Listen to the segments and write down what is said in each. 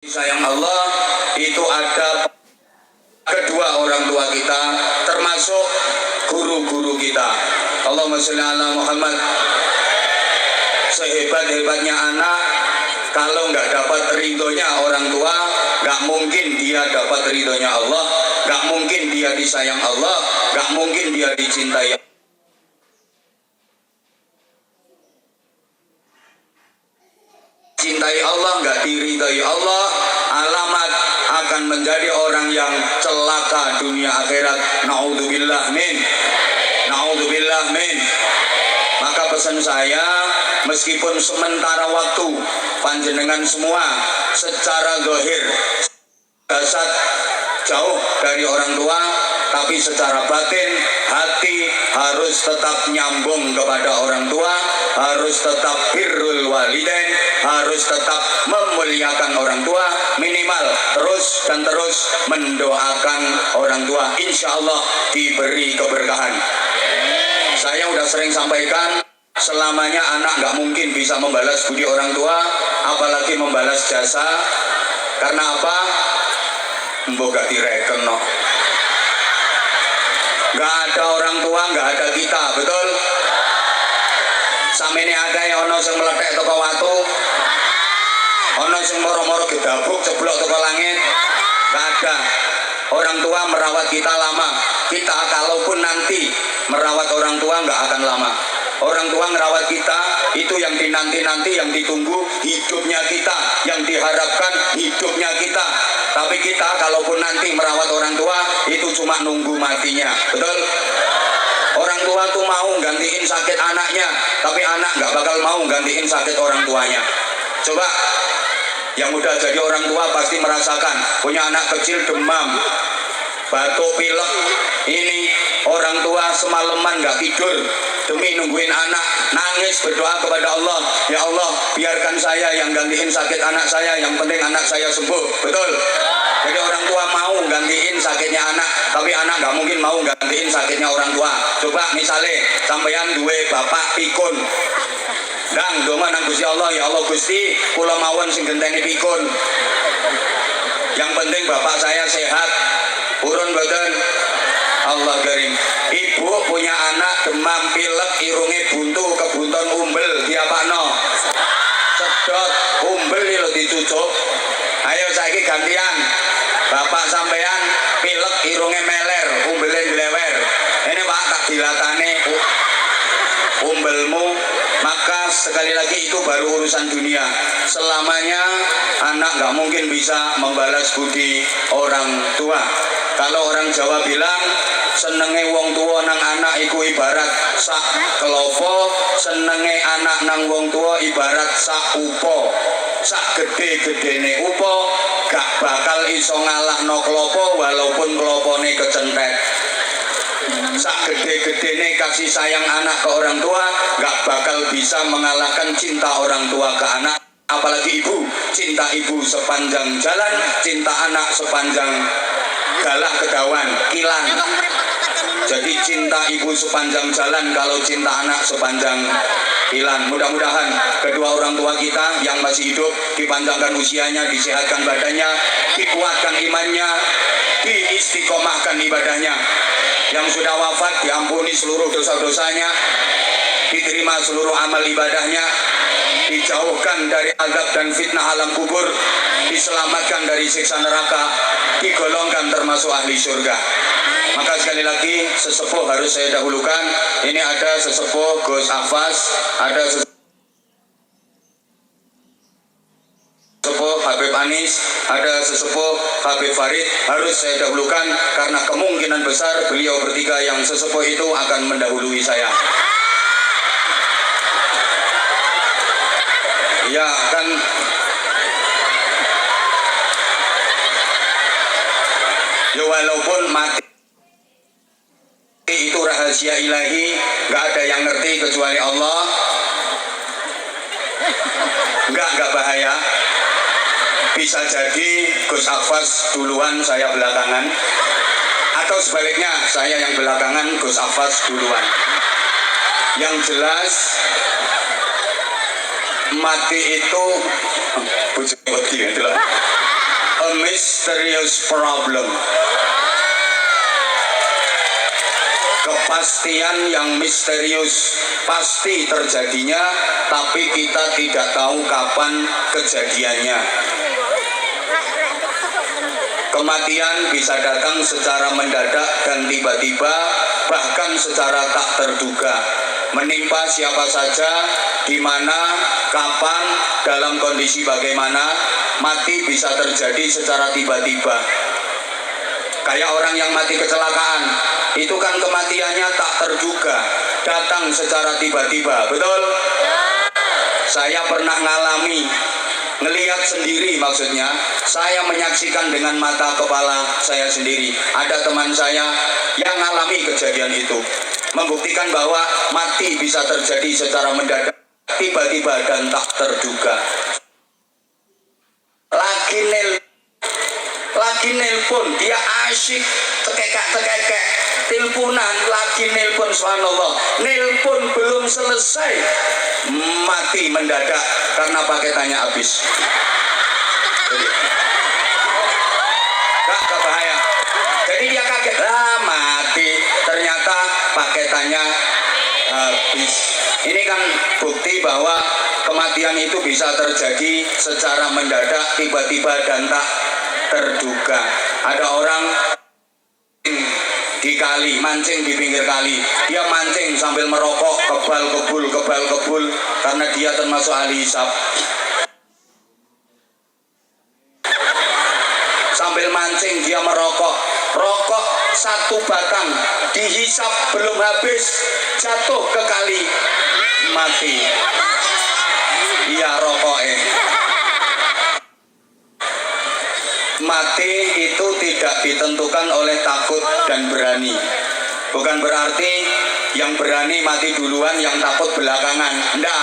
Sayang Allah itu ada kedua orang tua kita, termasuk guru-guru kita. Allahumma sholli ala Muhammad. Sehebat-hebatnya anak, kalau nggak dapat ridhonya orang tua, nggak mungkin dia dapat ridhonya Allah, nggak mungkin dia disayang Allah, nggak mungkin dia dicintai. Cintai Allah, nggak diridhai Allah, alamat akan menjadi orang yang celaka dunia akhirat. Naudzubillah min. Naudzubillah min. Maka pesan saya, meskipun sementara waktu panjenengan semua secara zahir jasad jauh dari orang tua, tapi secara batin hati harus tetap nyambung kepada orang tua, harus tetap birrul walidain, harus tetap memuliakan orang tua, minimal terus dan terus mendoakan orang tua, insya Allah diberi keberkahan. Saya udah sering sampaikan, selamanya anak nggak mungkin bisa membalas budi orang tua, apalagi membalas jasa. Karena apa? Mbok gak direken no. Gak ada orang tua, gak ada kita, betul? Samene ada yang ono sing meletek toko watu, ono sing moro-moro gedabuk ceblok toko langit, gak ada. Orang tua merawat kita lama. Kita kalaupun nanti merawat orang tua gak akan lama. Orang tua merawat kita, itu yang dinanti-nanti, yang ditunggu hidupnya kita, yang diharapkan hidupnya kita. Tapi kita kalaupun nanti merawat orang tua, itu cuma nunggu matinya, betul? Orang tua tuh mau gantiin sakit anaknya, tapi anak gak bakal mau gantiin sakit orang tuanya. Coba, yang udah jadi orang tua pasti merasakan, punya anak kecil demam, batuk, pilek, ini orang tua semalaman gak tidur demi nungguin anak, nangis berdoa kepada Allah, ya Allah biarkan saya yang gantiin sakit anak saya, yang penting anak saya sembuh, betul? Jadi orang tua mau gantiin sakitnya anak, tapi anak gak mungkin mau gantiin sakitnya orang tua. Coba misalnya sampeyan duwe bapak pikun, dang donga nang Gusti Allah, ya Allah Gusti kula mawon sing genteni pikun, yang penting bapak saya sehat, urun boten? Allah karim. Ibu punya anak demam pilek, irunge buntu, kebunton umbel, diapakno? Sedot umbel lho dicucuk. Ayo saiki gantian. Bapak sampean pilek, irunge meler, umbele dilewer. Ini Pak tak dilatane umbelmu, maka sekali lagi itu baru urusan dunia. Selamanya anak gak mungkin bisa membalas budi orang tua. Kalau orang Jawa bilang senenge wong tua nang anak iku ibarat sak kelopo, senenge anak nang wong tua ibarat sak upo. Sak gede-gedene upo gak bakal iso ngalahno klopo walaupun klopone kecentet. Sak gede-gedene kasih sayang anak ke orang tua gak bakal bisa mengalahkan cinta orang tua ke anak. Apalagi ibu, cinta ibu sepanjang jalan, cinta anak sepanjang galah kedawan, kilan. Jadi cinta ibu sepanjang jalan, kalau cinta anak sepanjang kilan. Mudah-mudahan kedua orang tua kita yang masih hidup dipanjangkan usianya, disehatkan badannya, dikuatkan imannya, diistiqomahkan ibadahnya. Yang sudah wafat diampuni seluruh dosa-dosanya, diterima seluruh amal ibadahnya, dijauhkan dari azab dan fitnah alam kubur, diselamatkan dari siksa neraka, digolongkan termasuk ahli surga. Maka sekali lagi sesepuh harus saya dahulukan. Ini ada sesepuh Gus Afas, ada sesepuh Habib Anis, ada sesepuh Habib Farid. Harus saya dahulukan karena kemungkinan besar beliau bertiga yang sesepuh itu akan mendahului saya. Ya kan, ya walaupun mati itu rahasia ilahi, gak ada yang ngerti kecuali Allah. Gak bahaya. Bisa jadi Gus Afas duluan, saya belakangan, atau sebaliknya saya yang belakangan, Gus Afas duluan. Yang jelas Mati itu a mysterious problem. Kepastian yang misterius, pasti terjadinya, tapi kita tidak tahu kapan kejadiannya. Kematian bisa datang secara mendadak dan tiba-tiba, bahkan secara tak terduga, menimpa siapa saja, di mana, kapan, dalam kondisi bagaimana. Mati bisa terjadi secara tiba-tiba. Kayak orang yang mati kecelakaan, itu kan kematiannya tak terduga, datang secara tiba-tiba, betul? Saya pernah ngalami, ngelihat sendiri maksudnya, saya menyaksikan dengan mata kepala saya sendiri. Ada teman saya yang ngalami kejadian itu, membuktikan bahwa mati bisa terjadi secara mendadak, tiba-tiba dan tak terduga. Lagi nelpon, dia asyik tekek teleponan, lagi nelpon, subhanallah, nelpon belum selesai mati mendadak karena paketannya habis. Gak bahaya. Jadi dia kaget, mati, ternyata paketannya habis. Ini kan bukti bahwa kematian itu bisa terjadi secara mendadak, tiba-tiba dan tak terduga. Ada orang di kali, mancing di pinggir kali, dia mancing sambil merokok, kebal kebul, karena dia termasuk ahli hisab. Sambil mancing dia merokok, rokok satu batang dihisap belum habis, jatuh ke kali, mati. Iya, rokoknya. Mati itu tidak ditentukan oleh takut dan berani. Bukan berarti yang berani mati duluan, yang takut belakangan. Enggak,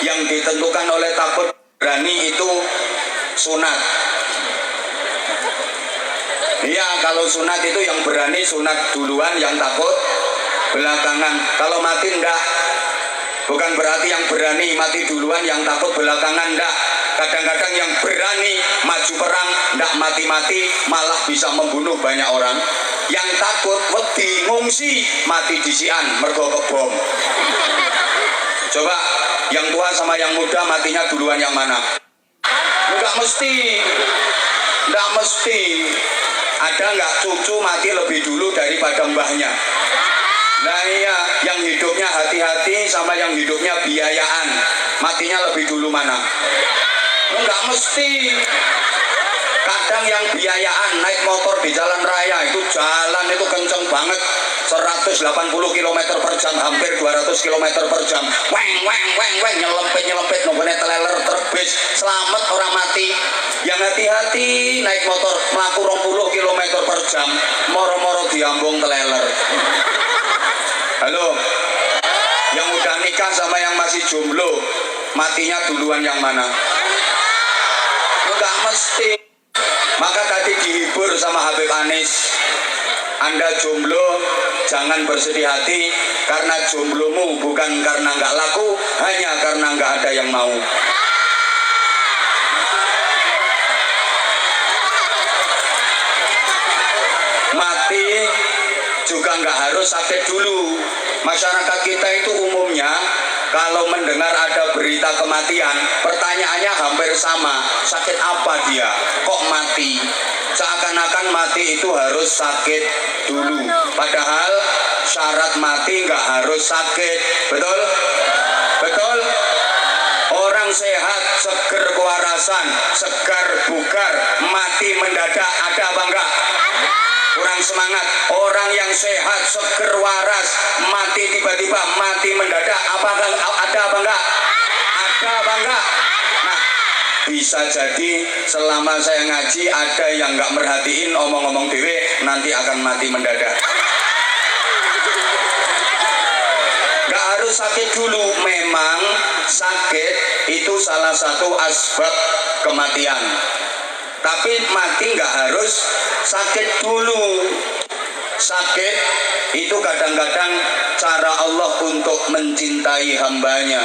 yang ditentukan oleh takut berani itu sunat. Iya, kalau sunat itu yang berani sunat duluan, yang takut belakangan. Kalau mati enggak. Bukan berarti yang berani mati duluan, yang takut belakangan, enggak. Kadang-kadang yang berani maju perang, enggak mati-mati, malah bisa membunuh banyak orang. Yang takut wedi ngungsi, mati disian mergo kebom. Coba yang tua sama yang muda matinya duluan yang mana? Enggak mesti. Enggak mesti. Ada enggak cucu mati lebih dulu daripada mbahnya? Nah iya, yang hidupnya hati-hati sama yang hidupnya biayaan, matinya lebih dulu mana? Enggak mesti. Kadang yang biayaan naik motor di jalan raya, itu jalan itu kenceng banget, 180 km per jam, hampir 200 km per jam, weng, nyelempit nunggunya teleler terbis, selamat orang mati. Yang hati-hati naik motor melaku 20 km per jam, moro-moro diambung teleler. Halo, yang udah nikah sama yang masih jomblo, matinya duluan yang mana? Enggak mesti. Maka tadi dihibur sama Habib Anis, Anda jomblo jangan bersedih hati, karena jomblomu bukan karena enggak laku, hanya karena enggak ada yang mau. Mati juga nggak harus sakit dulu. Masyarakat kita itu umumnya kalau mendengar ada berita kematian, pertanyaannya hampir sama, sakit apa dia, kok mati? Seakan-akan mati itu harus sakit dulu, padahal syarat mati nggak harus sakit, betul? Betul? Orang sehat, seger kewarasan, segar bugar, mati mendadak, ada apa enggak? Kurang semangat. Orang yang sehat, seger waras, mati tiba-tiba, mati mendadak, ada apa enggak? Ada apa enggak? Nah, bisa jadi selama saya ngaji ada yang enggak merhatiin omong-omong dewe, nanti akan mati mendadak. Enggak harus sakit dulu. Memang sakit itu salah satu asbab kematian, tapi mati nggak harus sakit dulu. Sakit itu kadang-kadang cara Allah untuk mencintai hambanya,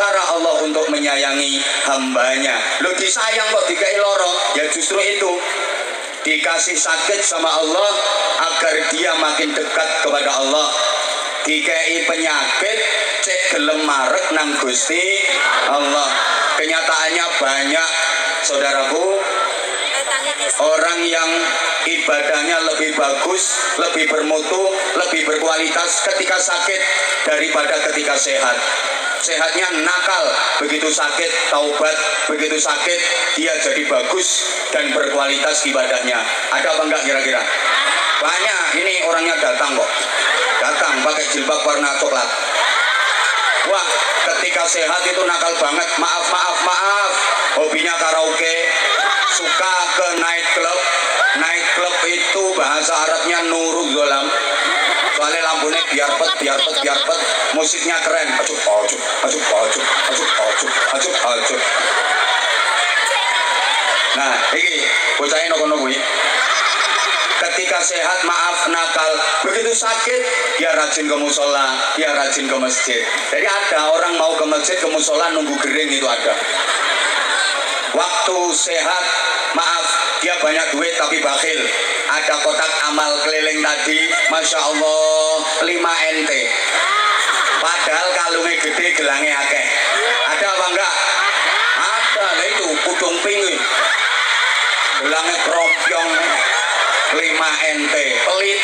cara Allah untuk menyayangi hambanya. Lo disayang kok dikai loro, ya justru itu dikasih sakit sama Allah agar dia makin dekat kepada Allah. Dikai penyakit cek gelem marek nang Gusti Allah. Kenyataannya banyak saudaraku orang yang ibadahnya lebih bagus, lebih bermutu, lebih berkualitas ketika sakit daripada ketika sehat. Sehatnya nakal, begitu sakit taubat, begitu sakit dia jadi bagus dan berkualitas ibadahnya. Ada apa enggak kira-kira? Banyak. Ini orangnya datang kok, datang pakai jilbab warna coklat. Wah, ketika sehat itu nakal banget. Maaf, hobinya karaoke, suka ke night club. Night club itu bahasa Arabnya nurul zolam. Soalnya lampunya biarpet, musiknya keren. Ajuk. Nah, ini bocahnya nopo-nopo. Ketika sehat maaf nakal, begitu sakit dia rajin ke musola, dia rajin ke masjid. Jadi ada orang mau ke masjid ke musola nunggu gering itu ada. Waktu sehat maaf dia banyak duit tapi bakhil. Ada kotak amal keliling tadi, masya Allah 5 NT. Padahal kalungnya gede gelangnya akeh. Ada apa enggak? Ada lah itu kudung pingin. Gelangnya kerompyong 5 NT pelit.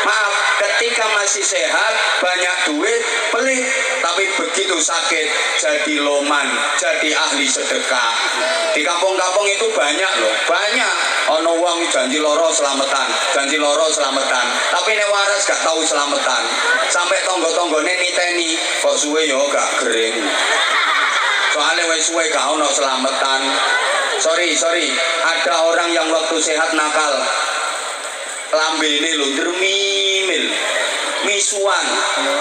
Maaf, ketika masih sehat banyak duit pelit, tapi begitu sakit jadi loman, jadi ahli sedekah. Di kampung-kampung itu banyak loh, banyak ono wong janji loro selamatan, tapi nek waras gak tahu selamatan. Sampai tonggo-tonggone niteni kok suwe yo gak gering, soalnya wis suwe gak ono selamatan. Sorry, ada orang yang waktu sehat nakal, lambene lho dermimil, misuan,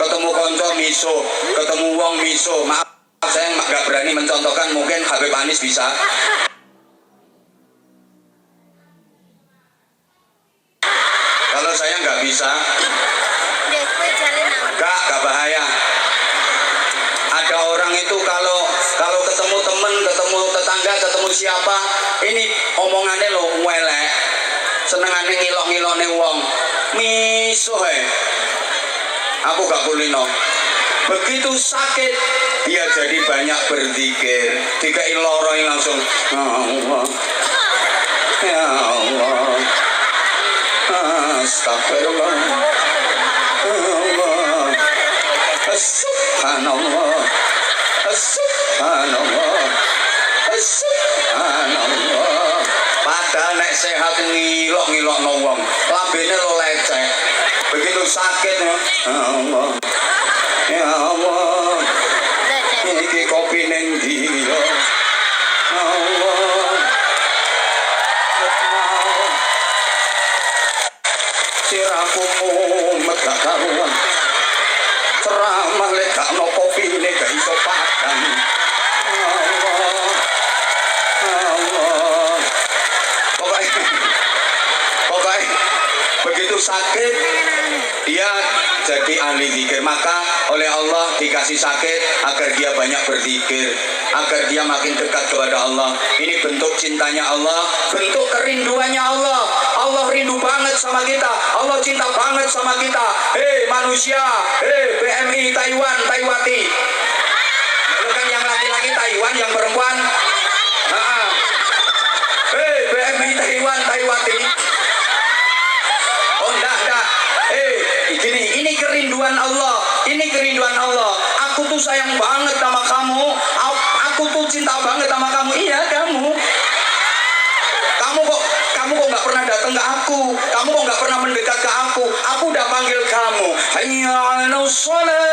ketemu konco miso, ketemu wong miso. Maaf saya nggak berani mencontohkan, mungkin Habib Anis bisa. Kalau saya nggak bisa, nggak bahaya. Ada orang itu kalau ketemu temen, ketemu tetangga, ketemu siapa, ini omongannya lo welek, senengane ngilok-ngilokne wong, misuh aku gak kulino. Begitu sakit dia jadi banyak berzikir, dikai loro langsung ya Allah, ya Allah, astagfirullah, Allah, subhanallah, subhanallah, subhanallah. Padahal nek sehat ngilok-ngilok wong, lambene lo lecek. Begitu sakit ya Allah, ya Allah, iki kopi neng dia Allah, siraku mumet gak karuan, ceramah lek gak no kopi ini gak iso padang. Allah, pokoknya begitu sakit dia jadi ahli zikir. Maka oleh Allah dikasih sakit agar dia banyak berzikir, agar dia makin dekat kepada Allah. Ini bentuk cintanya Allah, bentuk kerinduannya Allah. Allah rindu banget sama kita, Allah cinta banget sama kita. Hei manusia, hei BMI Taiwan, Taiwati. Lalu kan yang laki-laki Taiwan, yang perempuan hei BMI Taiwan, Taiwati. Oh enggak. Ini kerinduan Allah. Ini kerinduan Allah. Aku tuh sayang banget sama kamu. Aku tuh cinta banget sama kamu. Iya kamu. Kamu kok nggak pernah datang ke aku. Kamu kok nggak pernah mendekat ke aku. Aku udah panggil kamu. Hayya 'alas shalah.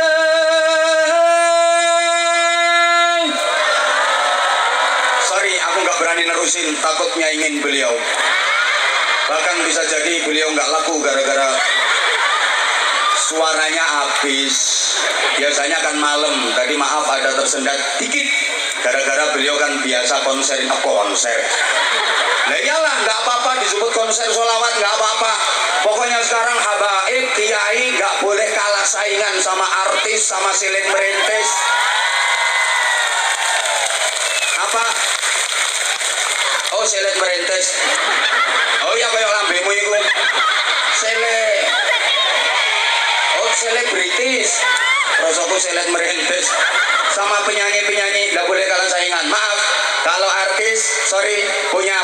Sorry, aku nggak berani nerusin. Takut nyaingin beliau. Bahkan bisa jadi beliau nggak laku gara-gara suaranya habis. Biasanya kan malam. Tadi maaf ada tersendat dikit. Gara-gara beliau kan biasa konser. Nah iyalah nggak apa-apa disebut konser sholawat nggak apa-apa. Pokoknya sekarang habaib kiai nggak boleh kalah saingan sama artis, sama silit merintis. selet merentes. Sama penyanyi-penyanyi nggak boleh kalah saingan. Maaf, kalau artis, sorry, punya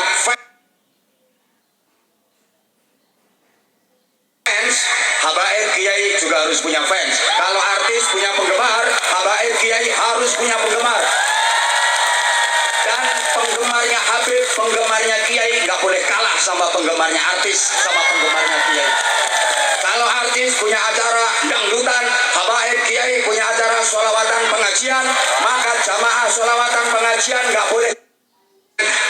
fans, habaib kiai juga harus punya fans. Kalau artis punya penggemar, habaib kiai harus punya penggemar. Dan penggemarnya Habib, penggemarnya kiai nggak boleh kalah sama penggemarnya artis, sama penggemarnya kiai. Kalau artis punya acara dangdutan, habaib kiai punya acara sholawatan pengajian, maka jamaah sholawatan pengajian nggak boleh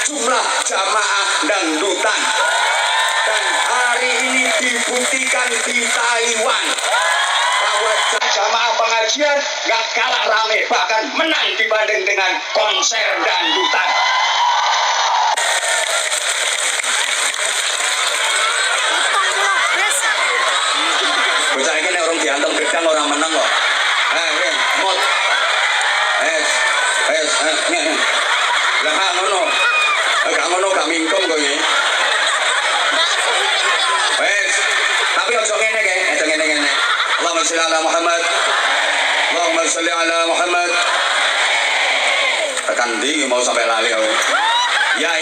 jumlah jamaah dangdutan. Dan hari ini dibuktikan di Taiwan bahwa jamaah pengajian nggak kalah rame, bahkan menang dibanding dengan konser dangdutan. Bocah ini orang diantem gedang orang menang kok. Mot. Lah ngono. Gak ngono gak mingkem kok iki. Tapi ojo ngene kae, ojo ngene. Allahumma sholli ala Muhammad. Allahumma sholli ala Muhammad. Tekan ndi mau sampai lali kowe. Ya,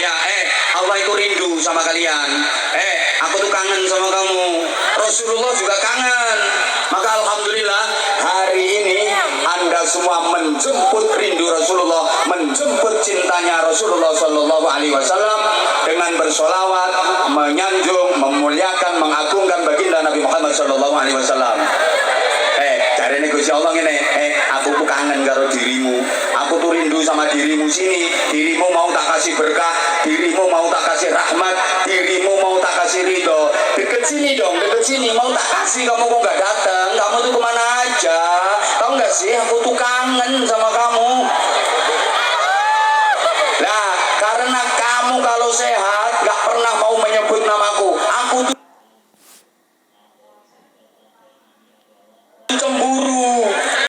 Allah itu rindu sama kalian. Aku tuh kangen sama kamu. Rasulullah juga kangen. Maka alhamdulillah hari ini Anda semua menjemput rindu Rasulullah, menjemput cintanya Rasulullah Sallallahu Alaihi Wasallam dengan bersolawat, menyanjung, memuliakan, mengagungkan baginda Nabi Muhammad Sallallahu Alaihi Wasallam. Jarene Gusti Allah ngene, aku tuh kangen karo dirimu. Aku tuh rindu sama dirimu sini. Dirimu mau tak kasih berkah, dirimu mau tak kasih rahmat, dirimu mau tak kasih ridho. Deket sini dong, deket sini mau tak kasih, kamu kok nggak datang? Kamu tuh kemana aja? Tahu nggak sih, aku tuh kangen sama kamu. Nah, karena kamu kalau sehat